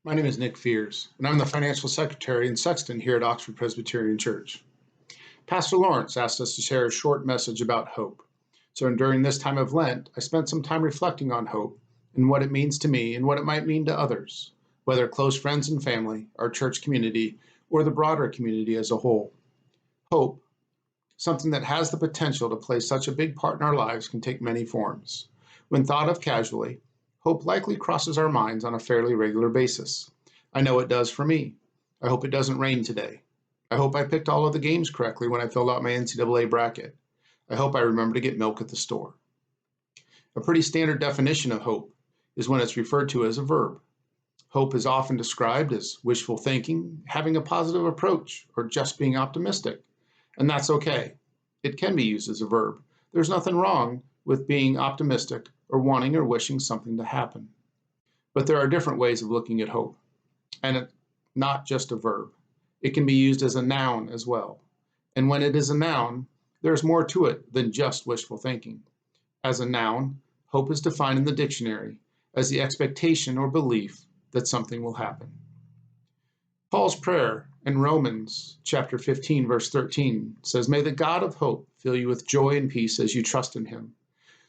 My name is Nick Fears, and I'm the Financial Secretary and Sexton here at Oxford Presbyterian Church. Pastor Lawrence asked us to share a short message about hope. So during this time of Lent, I spent some time reflecting on hope and what it means to me and what it might mean to others, whether close friends and family, our church community, or the broader community as a whole. Hope, something that has the potential to play such a big part in our lives, can take many forms. When thought of casually, hope likely crosses our minds on a fairly regular basis. I know it does for me. I hope it doesn't rain today. I hope I picked all of the games correctly when I filled out my NCAA bracket. I hope I remember to get milk at the store. A pretty standard definition of hope is when it's referred to as a verb. Hope is often described as wishful thinking, having a positive approach, or just being optimistic. And that's okay. It can be used as a verb. There's nothing wrong with being optimistic or wanting or wishing something to happen. But there are different ways of looking at hope, and it's not just a verb. It can be used as a noun as well. And when it is a noun, there's more to it than just wishful thinking. As a noun, hope is defined in the dictionary as the expectation or belief that something will happen. Paul's prayer in Romans chapter 15, verse 13 says, "May the God of hope fill you with joy and peace as you trust in him,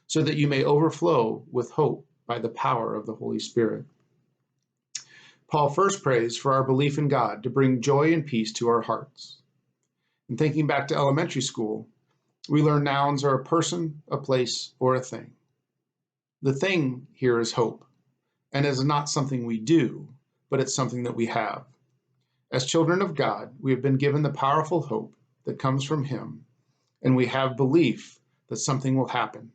so that you may overflow with hope by the power of the Holy Spirit." Paul first prays for our belief in God to bring joy and peace to our hearts. And thinking back to elementary school, we learn nouns are a person, a place, or a thing. The thing here is hope, and is not something we do, but it's something that we have. As children of God, we have been given the powerful hope that comes from him, and we have belief that something will happen,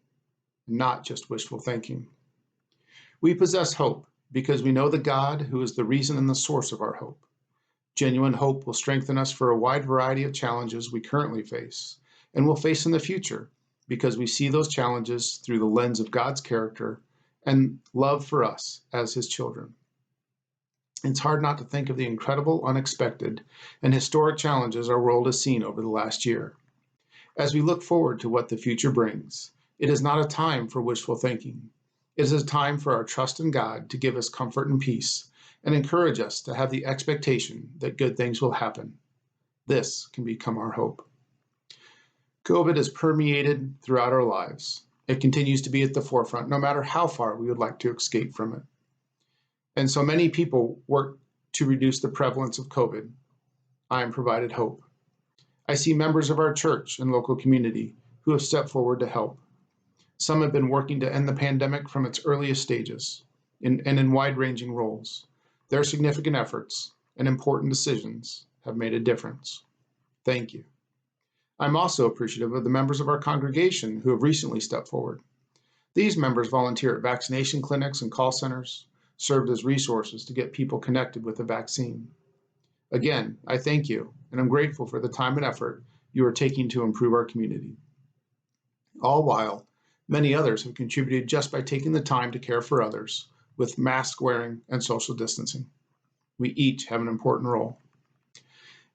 not just wishful thinking. We possess hope because we know the God who is the reason and the source of our hope. Genuine hope will strengthen us for a wide variety of challenges we currently face and will face in the future because we see those challenges through the lens of God's character and love for us as his children. It's hard not to think of the incredible, unexpected, and historic challenges our world has seen over the last year. As we look forward to what the future brings, it is not a time for wishful thinking. It is a time for our trust in God to give us comfort and peace and encourage us to have the expectation that good things will happen. This can become our hope. COVID has permeated throughout our lives. It continues to be at the forefront, no matter how far we would like to escape from it. And so many people work to reduce the prevalence of COVID. I am provided hope. I see members of our church and local community who have stepped forward to help. Some have been working to end the pandemic from its earliest stages and in wide-ranging roles. Their significant efforts and important decisions have made a difference. Thank you. I'm also appreciative of the members of our congregation who have recently stepped forward. These members volunteer at vaccination clinics and call centers, served as resources to get people connected with the vaccine. Again, I thank you, and I'm grateful for the time and effort you are taking to improve our community. All while, many others have contributed just by taking the time to care for others with mask wearing and social distancing. We each have an important role.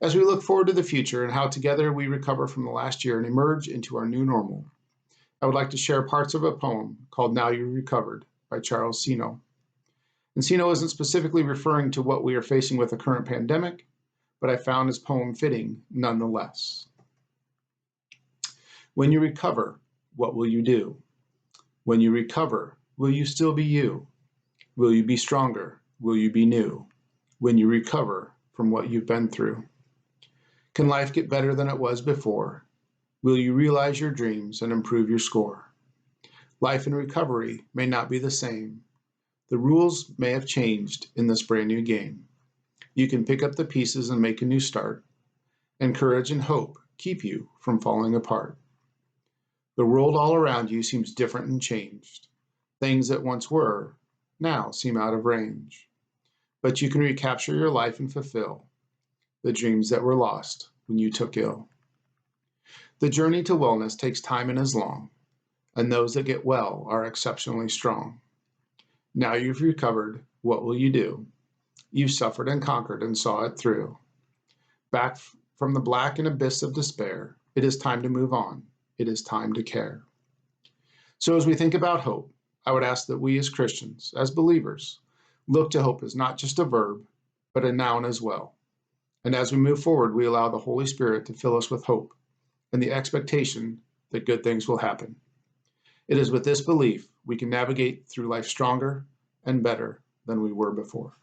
As we look forward to the future and how together we recover from the last year and emerge into our new normal, I would like to share parts of a poem called "Now You've Recovered" by Charles Sino. And Sino isn't specifically referring to what we are facing with the current pandemic, but I found his poem fitting nonetheless. When you recover, what will you do? When you recover, will you still be you? Will you be stronger? Will you be new? When you recover from what you've been through. Can life get better than it was before? Will you realize your dreams and improve your score? Life in recovery may not be the same. The rules may have changed in this brand new game. You can pick up the pieces and make a new start, and courage and hope keep you from falling apart. The world all around you seems different and changed. Things that once were, now seem out of range. But you can recapture your life and fulfill the dreams that were lost when you took ill. The journey to wellness takes time and is long, and those that get well are exceptionally strong. Now you've recovered, what will you do? You've suffered and conquered and saw it through. Back from the black and abyss of despair, it is time to move on. It is time to care. So as we think about hope, I would ask that we as Christians, as believers, look to hope as not just a verb, but a noun as well. And as we move forward, we allow the Holy Spirit to fill us with hope and the expectation that good things will happen. It is with this belief we can navigate through life stronger and better than we were before.